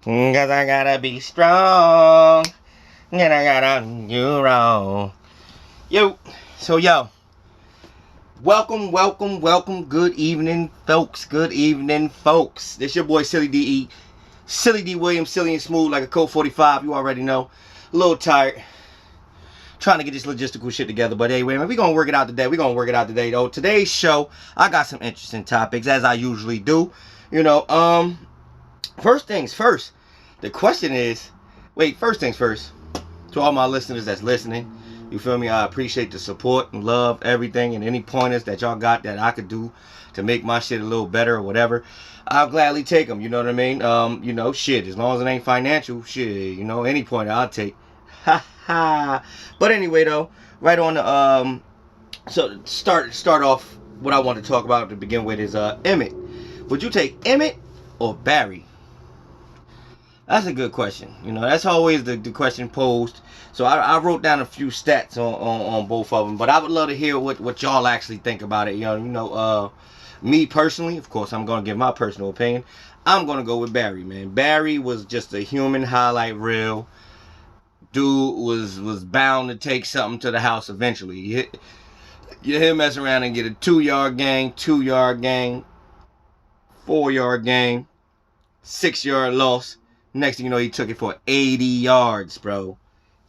Cause I gotta be strong. And I gotta do wrong. Yo. So, yo. Welcome. Good evening, folks. Good evening, folks. This your boy, Silly D.E. Silly D. Williams, silly and smooth like a Colt 45. You already know. A little tired. Trying to get this logistical shit together. But anyway, man, we're going to work it out today. Though. Today's show, I got some interesting topics, as I usually do. First things first. The question is, first things first. To all my listeners that's listening, you feel me? I appreciate the support and love, everything, and any pointers that y'all got that I could do to make my shit a little better or whatever. I'll gladly take them, you know what I mean? Shit, as long as it ain't financial, shit, any pointer I'll take. Ha ha. But anyway, though, right on the, so start off, what I want to talk about to begin with is, Emmitt. Would you take Emmitt or Barry? That's a good question. That's always the question posed. So I wrote down a few stats on both of them, but I would love to hear what y'all actually think about it. Me personally, of course, I'm gonna give my personal opinion. I'm gonna go with Barry, man. Barry was just a human highlight reel. Dude was bound to take something to the house eventually. You hear him mess around and get a 2-yard game, 2-yard game, 4-yard game, 6-yard loss. Next thing you know, he took it for 80 yards, bro.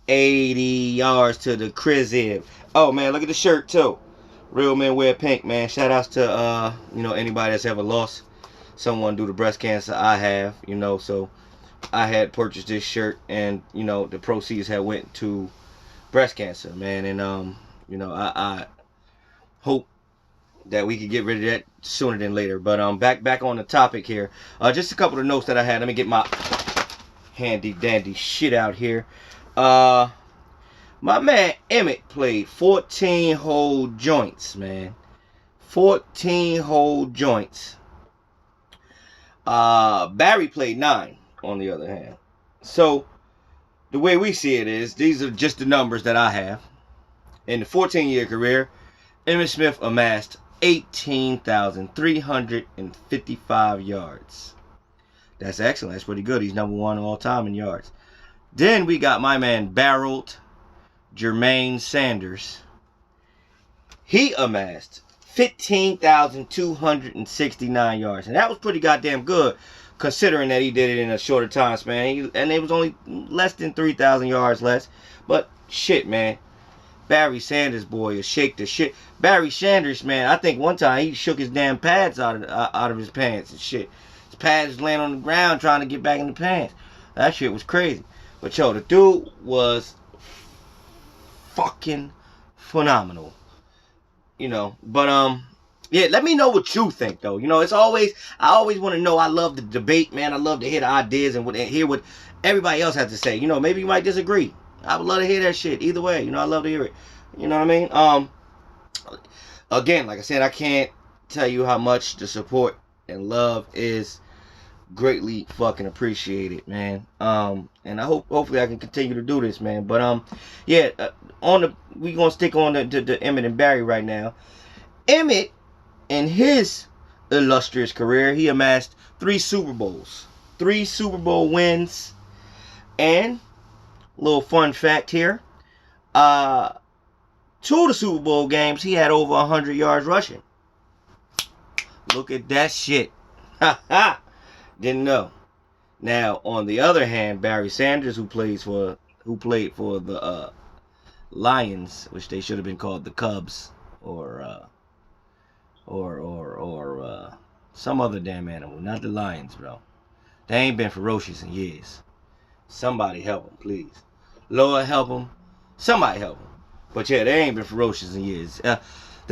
80 yards to the crib. Oh, man, look at the shirt, too. Real men wear pink, man. Shout outs to, anybody that's ever lost someone due to breast cancer. I have, so I had purchased this shirt, and, the proceeds had went to breast cancer, man. And, I hope that we could get rid of that sooner than later. But back on the topic here. Just a couple of notes that I had. Let me get my handy dandy shit out here. My man Emmitt played 14 whole joints, man. 14 whole joints. Barry played 9, on the other hand. So the way we see it is, these are just the numbers that I have. In the 14-year career, Emmitt Smith amassed 18,355 yards. That's excellent. That's pretty good. He's number 1 all time in yards. Then we got my man Barreled Jermaine Sanders. He amassed 15,269 yards. And that was pretty goddamn good, considering that he did it in a shorter time span. And it was only less than 3,000 yards less. But shit, man. Barry Sanders, boy, will shake the shit. Barry Sanders, man, I think one time he shook his damn pads out of his pants and shit. His pads was laying on the ground trying to get back in the pants. That shit was crazy. But yo, the dude was fucking phenomenal. But yeah, let me know what you think though. I always want to know. I love the debate, man. I love to hear the ideas and hear what everybody else has to say. Maybe you might disagree. I would love to hear that shit. Either way, I love to hear it. You know what I mean? Again, like I said, I can't tell you how much the support and love is greatly fucking appreciated, man. And hopefully I can continue to do this, man. But yeah, we gonna stick on the Emmitt and Barry right now. Emmitt, in his illustrious career, he amassed 3 Super Bowls, 3 Super Bowl wins, and little fun fact here, 2 of the Super Bowl games he had over 100 yards rushing. Look at that shit. Ha ha. Didn't know. Now, on the other hand, Barry Sanders, who played for the Lions, which they should have been called the Cubs, or some other damn animal, not the Lions, bro. They ain't been ferocious in years. Somebody help them, please. Lord help them. Somebody help them. But yeah, they ain't been ferocious in years. The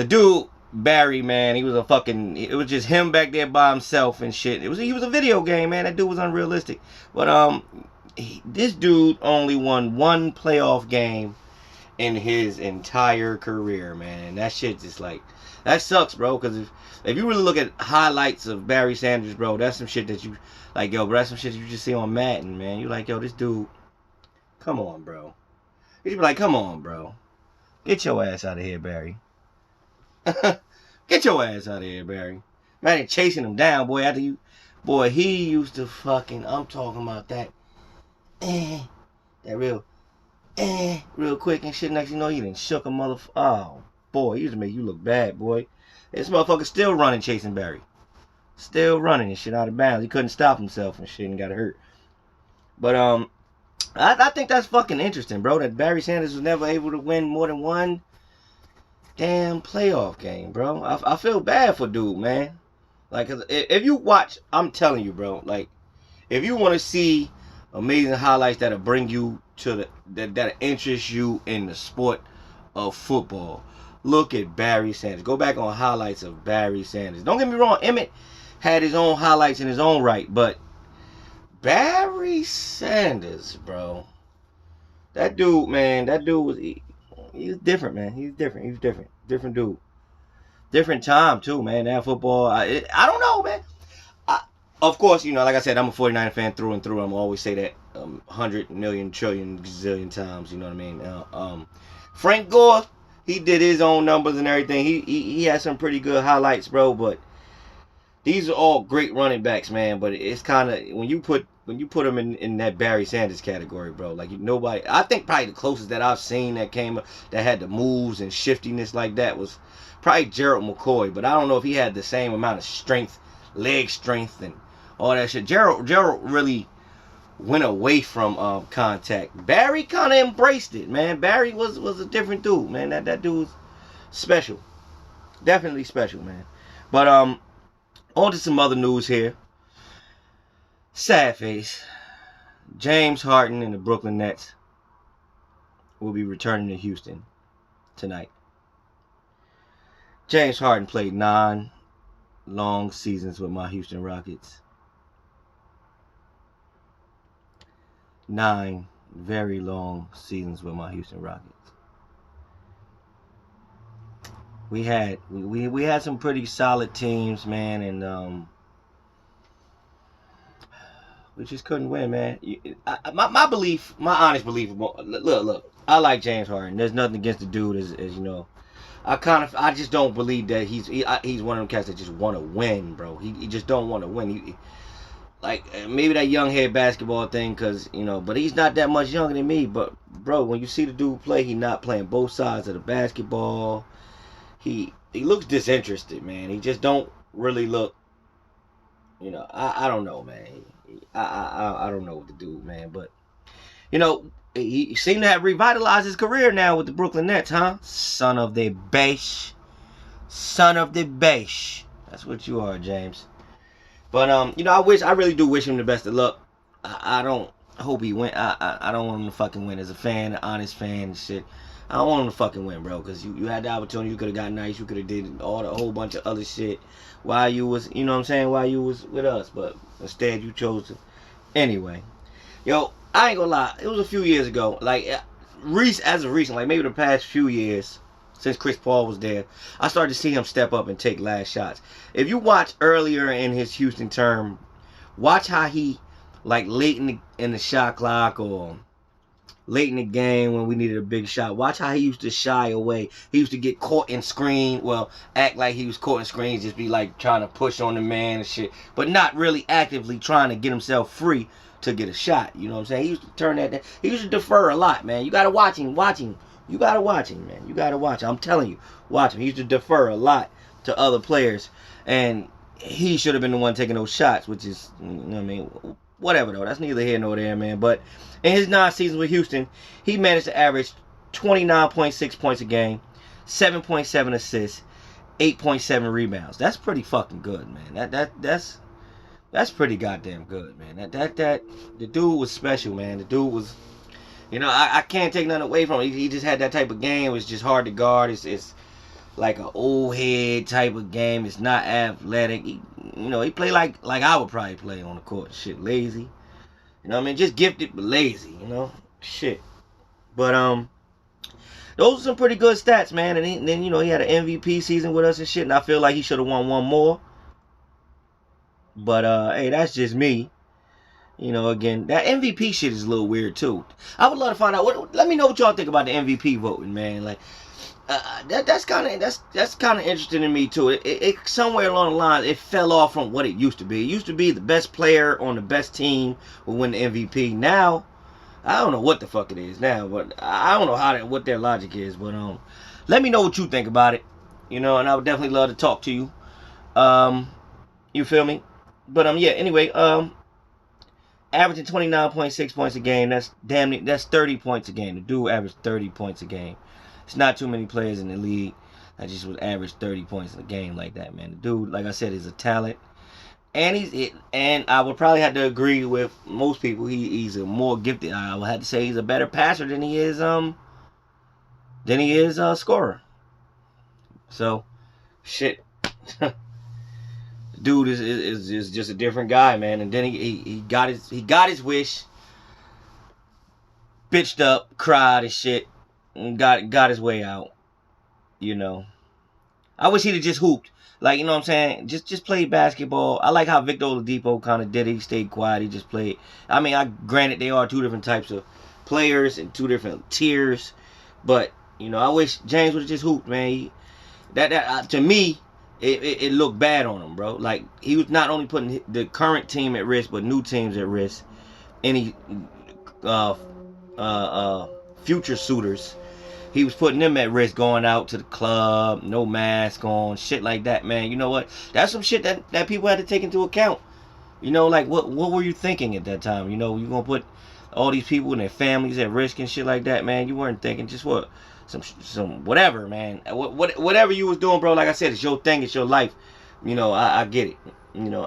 dude Barry, man, it was just him back there by himself and shit. He was a video game, man. That dude was unrealistic. But this dude only won 1 playoff game in his entire career, man. And that shit just that sucks, bro. Because if you really look at highlights of Barry Sanders, bro, that's some shit that you bro, that's some shit you just see on Madden, man. You yo, this dude, come on, bro. You should be come on, bro. Get your ass out of here, Barry. Get your ass out of here, Barry. Man, chasing him down, boy, after you Boy, he used to fucking, I'm talking about that, that real quick and shit. Next you know, he done shook a motherfucker. Oh, boy, he used to make you look bad, boy. This motherfucker still running, chasing Barry. Still running and shit out of bounds. He couldn't stop himself and shit and got hurt. But, I think that's fucking interesting, bro, that Barry Sanders was never able to win more than one damn playoff game, bro. I feel bad for dude, man. Like, if you watch, I'm telling you, bro, like, if you want to see amazing highlights that'll bring you to that'll interest you in the sport of football, look at Barry Sanders. Go back on highlights of Barry Sanders. Don't get me wrong, Emmitt had his own highlights in his own right, but Barry Sanders, bro, that dude, man, that dude was, he was different, man. He's different. He was different dude. Different time too, man. That football, I don't know, man. Of course, you know, like I said, I'm a 49er fan through and through. I'm always say that 100 million, trillion, gazillion times. You know what I mean? Frank Gore, he did his own numbers and everything. He had some pretty good highlights, bro. But these are all great running backs, man. But it's kind of when you put them in that Barry Sanders category, bro. Like nobody, I think probably the closest that I've seen that had the moves and shiftiness like that was probably Gerald McCoy. But I don't know if he had the same amount of strength, leg strength, and all that shit. Gerald really went away from contact. Barry kind of embraced it, man. Barry was a different dude, man. That dude's special. Definitely special, man. But on to some other news here. Sad face. James Harden and the Brooklyn Nets will be returning to Houston tonight. James Harden played 9 long seasons with my Houston Rockets. 9 very long seasons with my Houston Rockets. We had some pretty solid teams, man, and we just couldn't win, man. My belief, my honest belief, look, I like James Harden. There's nothing against the dude, as you know. I just don't believe that he's one of them cats that just want to win, bro. He just don't want to win. Like, maybe that young head basketball thing, because, you know, but he's not that much younger than me. But, bro, when you see the dude play, he's not playing both sides of the basketball. He looks disinterested, man. He just don't really look, you know, I don't know, man. I don't know what to do, man. But, you know, he seemed to have revitalized his career now with the Brooklyn Nets, huh? Son of the beige. Son of the beige. That's what you are, James. But, you know, I really do wish him the best of luck. I don't hope he win. I don't want him to fucking win as a fan, an honest fan and shit. I don't want him to fucking win, bro, because you had the opportunity. You could have got nice. You could have did a whole bunch of other shit while you was, you know what I'm saying, while you was with us. But instead, you chose to. Anyway. Yo, I ain't gonna lie. It was a few years ago. Like, as of recent, like maybe the past few years, since Chris Paul was there, I started to see him step up and take last shots. If you watch earlier in his Houston term, watch how he, like late in the shot clock or late in the game when we needed a big shot, watch how he used to shy away. He used to get caught in screen, well, act like he was caught in screens, just be like trying to push on the man and shit, but not really actively trying to get himself free to get a shot. You know what I'm saying? He used to turn that down. He used to defer a lot, man. You gotta watch him. You gotta watch him, man. You gotta watch him. I'm telling you, watch him. He used to defer a lot to other players, and he should have been the one taking those shots, which is, you know what I mean? Whatever, though. That's neither here nor there, man. But in his 9 seasons with Houston, he managed to average 29.6 points a game, 7.7 assists, 8.7 rebounds. That's pretty fucking good, man. That's pretty goddamn good, man. The dude was special, man. The dude was, you know, I can't take nothing away from him. He just had that type of game. It was just hard to guard. It's like an old head type of game. It's not athletic. He played like I would probably play on the court. Shit, lazy. You know what I mean? Just gifted but lazy, you know? Shit. But those are some pretty good stats, man. And then, you know, he had an MVP season with us and shit, and I feel like he should have won one more. But hey, that's just me. You know, again, that MVP shit is a little weird too. I would love to find out. Let me know what y'all think about the MVP voting, man. Like, that's kind of interesting to me too. It somewhere along the line it fell off from what it used to be. It used to be the best player on the best team will win the MVP. Now I don't know what the fuck it is now, but I don't know what their logic is. But let me know what you think about it. And I would definitely love to talk to you. You feel me? But yeah. Anyway, averaging 29.6 points a game. That's 30 points a game. The dude averaged 30 points a game. It's not too many players in the league that just would average 30 points in a game like that, man. The dude, like I said, is a talent. And I would probably have to agree with most people. He's a more gifted. I would have to say he's a better passer than he is a scorer. So, shit. Dude is just a different guy, man. And then he got his wish. Bitched up, cried and shit. And got his way out. I wish he'd have just hooped. Like, you know what I'm saying? Just play basketball. I like how Victor Oladipo kind of did it. He stayed quiet. He just played. I mean, granted, they are two different types of players and two different tiers. But, I wish James would have just hooped, man. To me, it looked bad on him, bro. Like, he was not only putting the current team at risk, but new teams at risk. Any future suitors. He was putting them at risk going out to the club, no mask on, shit like that, man. You know what? That's some shit that people had to take into account. Like, what were you thinking at that time? You're going to put all these people and their families at risk and shit like that, man. You weren't thinking just what? Some whatever, man. Whatever you was doing, bro, like I said, it's your thing, it's your life. I get it.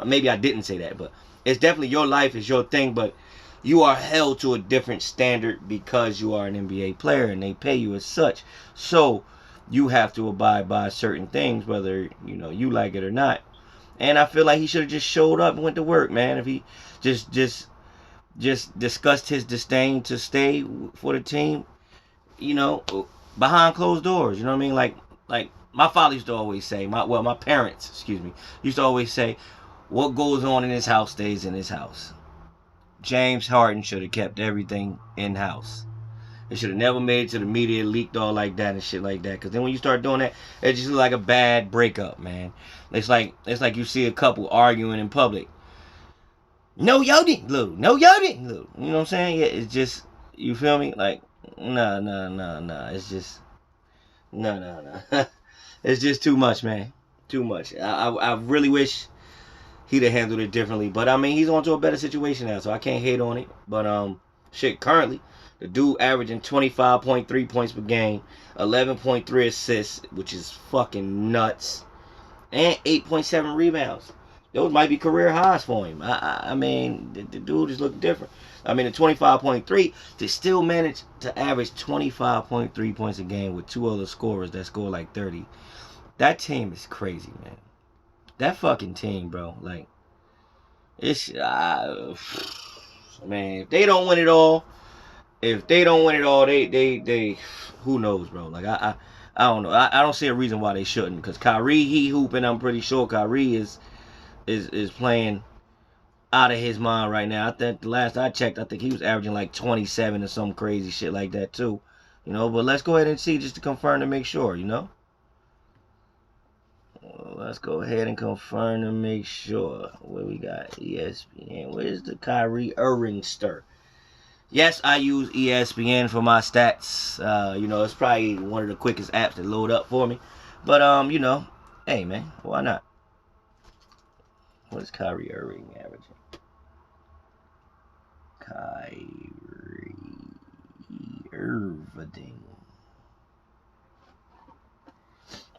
Maybe I didn't say that, but it's definitely your life, it's your thing, but you are held to a different standard because you are an NBA player and they pay you as such. So you have to abide by certain things, whether you like it or not. And I feel like he should have just showed up and went to work, man. If he just discussed his disdain to stay for the team, behind closed doors. You know what I mean? Like my father used to always say, my parents, excuse me, used to always say, what goes on in this house stays in this house. James Harden should have kept everything in-house. It should have never made it to the media, leaked all like that and shit like that. Because then when you start doing that, it just looks like a bad breakup, man. It's like you see a couple arguing in public. No, yo didn't, Lou. No, yo didn't, Lou. You know what I'm saying? Yeah, it's just, you feel me? Like, nah. It's just, no. It's just too much, man. Too much. I really wish he'd have handled it differently. But, I mean, he's on to a better situation now, so I can't hate on it. But, shit, currently, the dude averaging 25.3 points per game, 11.3 assists, which is fucking nuts, and 8.7 rebounds. Those might be career highs for him. I mean, the dude is looking different. I mean, the 25.3, to still manage to average 25.3 points a game with two other scorers that score like 30. That team is crazy, man. That fucking team, bro. Like, it's, man, if they don't win it all, they who knows, bro. Like, I don't know. I don't see a reason why they shouldn't. Because Kyrie, he hooping. I'm pretty sure Kyrie is playing out of his mind right now. I think the last I checked, I think he was averaging like 27 or some crazy shit like that too. But let's go ahead and see just to confirm to make sure, Let's go ahead and confirm to make sure. What we got? ESPN. Where's the Kyrie Irvingster? Yes, I use ESPN for my stats. It's probably one of the quickest apps to load up for me. But, hey, man, why not? What is Kyrie Irving averaging? Kyrie Irving.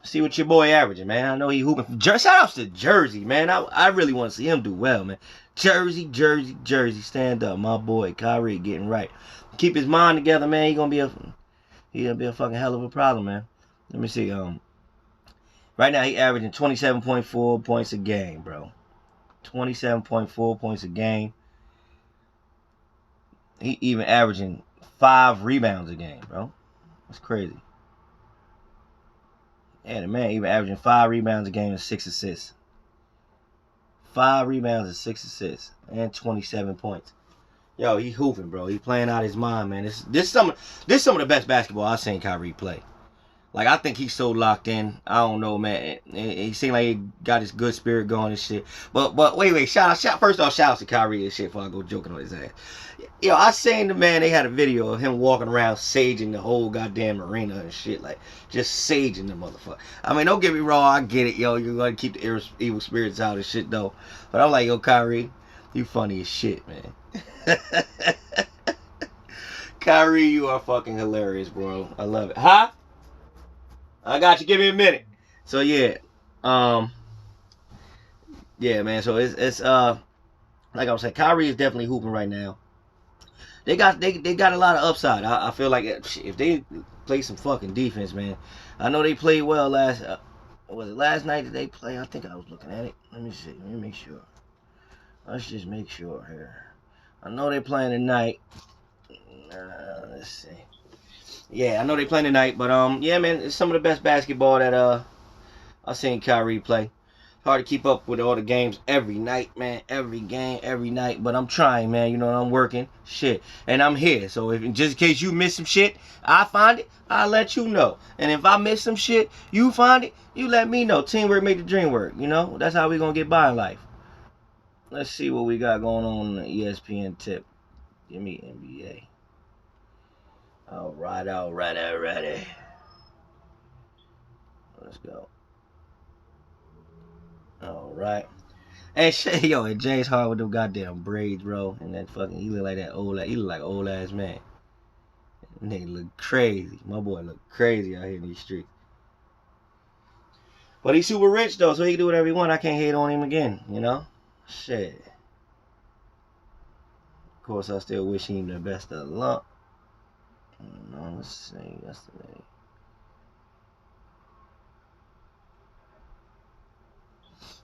See what your boy averaging, man. I know he hooping. Shout outs to Jersey, man. I really want to see him do well, man. Jersey. Stand up, my boy Kyrie getting right. Keep his mind together, man. He gonna be a fucking hell of a problem, man. Let me see. Right now he averaging 27.4 points a game, bro. 27.4 points a game. He even averaging 5 rebounds a game, bro. That's crazy. Yeah, the man even averaging 5 rebounds a game and 6 assists. 5 rebounds and 6 assists. And 27 points. Yo, he hooping, bro. He playing out his mind, man. This some of the best basketball I've seen Kyrie play. Like, I think he's so locked in. I don't know, man. He seemed like he got his good spirit going and shit. But wait. First off, shout out to Kyrie and shit before I go joking on his ass. Yo, I seen the man, they had a video of him walking around saging the whole goddamn arena and shit. Like, just saging the motherfucker. I mean, don't get me wrong, I get it, yo. You gotta keep the evil spirits out and shit, though. But I'm like, yo, Kyrie, you funny as shit, man. Kyrie, you are fucking hilarious, bro. I love it. Huh? I got you. Give me a minute. So yeah, yeah, man. So it's like I was saying, Kyrie is definitely hooping right now. They got a lot of upside. I feel like if they play some fucking defense, man. I know they played well last. Was it last night that they play? I think I was looking at it. Let me see. Let me make sure. Let's just make sure here. I know they playing tonight. Let's see. Yeah, I know they playing tonight, but yeah, man, it's some of the best basketball that I've seen Kyrie play. Hard to keep up with all the games every night, man. Every game, every night. But I'm trying, man. You know, I'm working. Shit. And I'm here. So if just in case you miss some shit, I find it, I'll let you know. And if I miss some shit, you find it, you let me know. Teamwork make the dream work. You know? That's how we gonna get by in life. Let's see what we got going on the ESPN tip. Give me NBA. Alright. Let's go. Alright. And shit, yo, and James Harden with them goddamn braids, bro. And that fucking, he look like that old, he look like old ass man. Nigga look crazy. My boy look crazy out here in these streets. But he's super rich though, so he can do whatever he want. I can't hate on him again, you know? Shit. Of course, I still wish him the best of luck. Let's see, yesterday.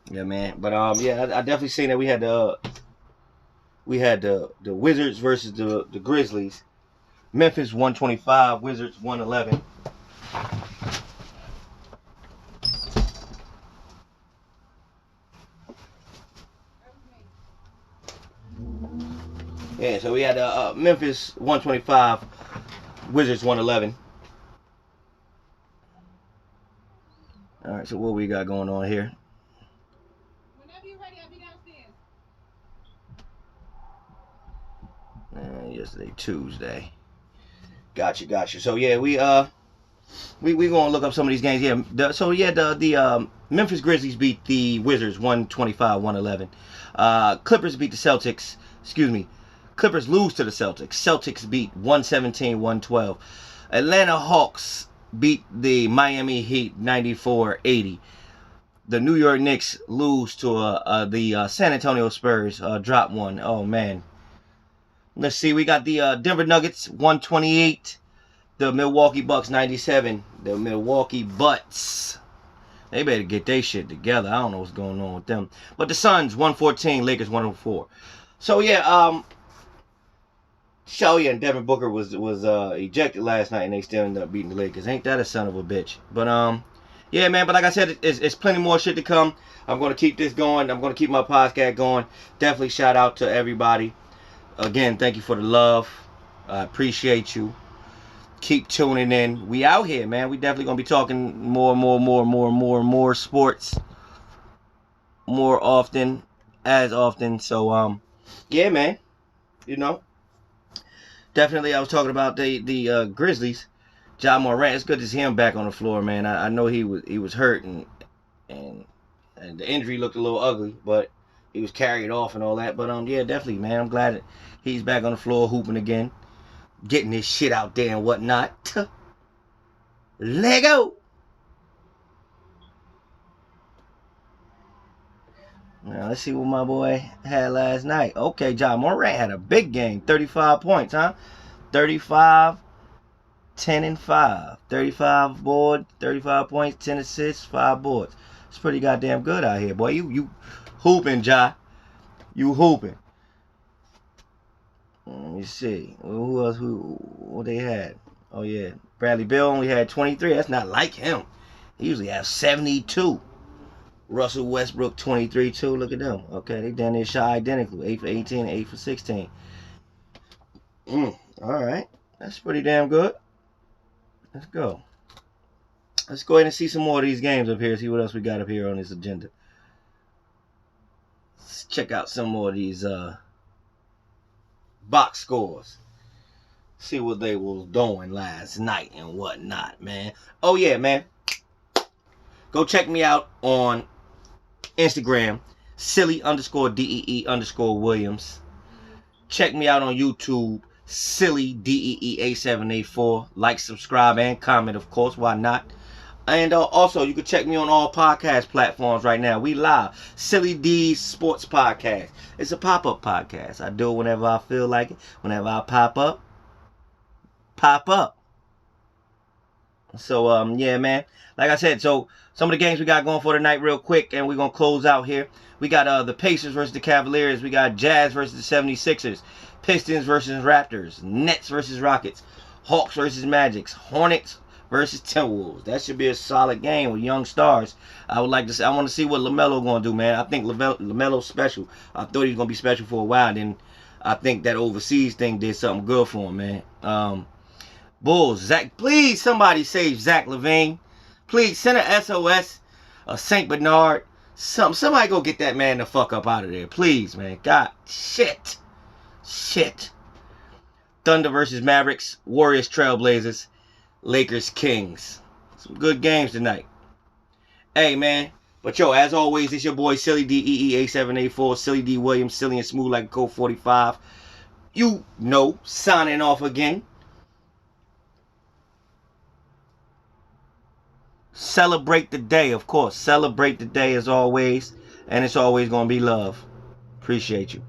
Yeah, man. But yeah, I definitely seen that we had the Wizards versus the Grizzlies. Memphis 125, Wizards 111. Yeah, so we had Memphis 125, Wizards 111. All right, so what we got going on here? Whenever you're ready, I'll be downstairs. Yesterday, Tuesday. Gotcha. So yeah, we gonna look up some of these games. Yeah, the Memphis Grizzlies beat the Wizards 125-111. Clippers beat the Celtics. Excuse me. Clippers lose to the Celtics. Celtics beat 117-112. Atlanta Hawks beat the Miami Heat 94-80. The New York Knicks lose to the San Antonio Spurs. Drop one. Oh man. Let's see. We got the Denver Nuggets 128. The Milwaukee Bucks 97. The Milwaukee Butts. They better get their shit together. I don't know what's going on with them. But the Suns 114. Lakers 104. So yeah. And Devin Booker was ejected last night, and they still ended up beating the Lakers. Ain't that a son of a bitch? But yeah, man. But like I said, it's plenty more shit to come. I'm gonna keep this going. I'm gonna keep my podcast going. Definitely shout out to everybody. Again, thank you for the love. I appreciate you. Keep tuning in. We out here, man. We definitely gonna be talking more sports, more often, as often. So yeah, man. You know. Definitely, I was talking about the Grizzlies. Ja Morant, it's good to see him back on the floor, man. I know he was hurt and the injury looked a little ugly, but he was carried off and all that. But yeah, definitely, man. I'm glad that he's back on the floor hooping again, getting his shit out there and whatnot. Lego. Now let's see what my boy had last night. Okay, Ja Morant had a big game. 35 points, huh? 35, 10 and 5. 35 boards, 35 points, 10 assists, 5 boards. It's pretty goddamn good out here, boy. You hooping, Ja. You hooping. Let me see. Who else? What they had? Oh yeah, Bradley Beal only had 23. That's not like him. He usually has 72. Russell Westbrook 23 too. Look at them. Okay, they done their shot identically. 8 for 18, 8 for 16. All right, that's pretty damn good. Let's go. Let's go ahead and see some more of these games up here. See what else we got up here on this agenda. Let's check out some more of these box scores. See what they was doing last night and whatnot, man. Oh yeah, man. Go check me out on Instagram, silly_DEE_Williams. Check me out on YouTube, silly DEE8784. Like, subscribe, and comment, of course. Why not? And also, you can check me on all podcast platforms right now. We live. Silly D's Sports Podcast. It's a pop-up podcast. I do it whenever I feel like it. Whenever I pop up. So, yeah, man. Like I said, so some of the games we got going for tonight real quick, and we're going to close out here. We got the Pacers versus the Cavaliers. We got Jazz versus the 76ers. Pistons versus Raptors. Nets versus Rockets. Hawks versus Magic. Hornets versus Timberwolves. That should be a solid game with young stars. I want to see what LaMelo going to do, man. I think LaMelo's special. I thought he was going to be special for a while. Then I think that overseas thing did something good for him, man. Bulls. Zach, please, somebody save Zach LaVine. Please send a SOS, a St. Bernard. Somebody go get that man the fuck up out of there. Please, man. God, shit. Thunder versus Mavericks. Warriors, Trailblazers. Lakers, Kings. Some good games tonight. Hey, man. But, yo, as always, it's your boy, Silly DEE8784. Silly D Williams, silly and smooth like a Colt 45. You know, signing off again. Celebrate the day, of course. Celebrate the day as always. And it's always going to be love. Appreciate you.